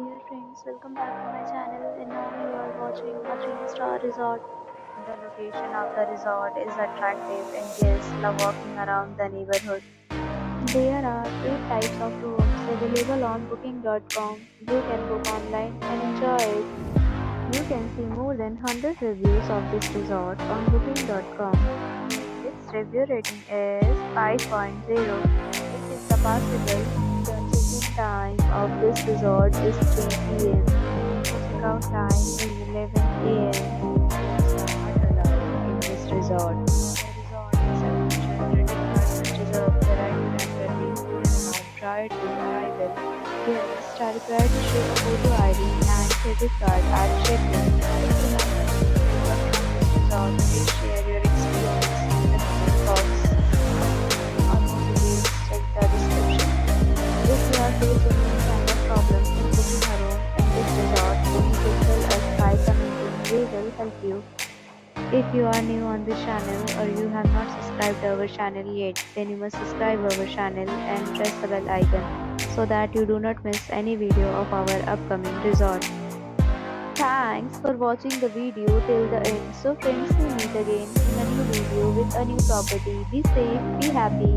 Dear friends, welcome back to my channel and now you are watching a 3-star resort. The location of the resort is attractive and guests love walking around the neighborhood. There are 8 types of rooms available on booking.com. You can book online and enjoy it. You can see more than 100 reviews of this resort on booking.com. Its review rating is 5.0. It is the possible. The check-in time of this resort is 3 p.m. The check-out time is 11 a.m. Pets are not allowed in this resort. The resort accepts credit cards and reserves the right to temporarily hold an amount prior to arrival. Guests are required to show a photo ID and credit card at check-in. If you have any resort, please share your experience in the comment box. For more details, check the description. If you are facing any kind of problem in booking a room in this resort, then you can tell us by commenting. We will help you. If you are new on this channel or you have not subscribed our channel yet, then you must subscribe our channel and press the bell icon so that you do not miss any video of our upcoming resort. Thanks for watching the video till the end. So friends, we meet again in a new video with a new property. Be safe, be happy.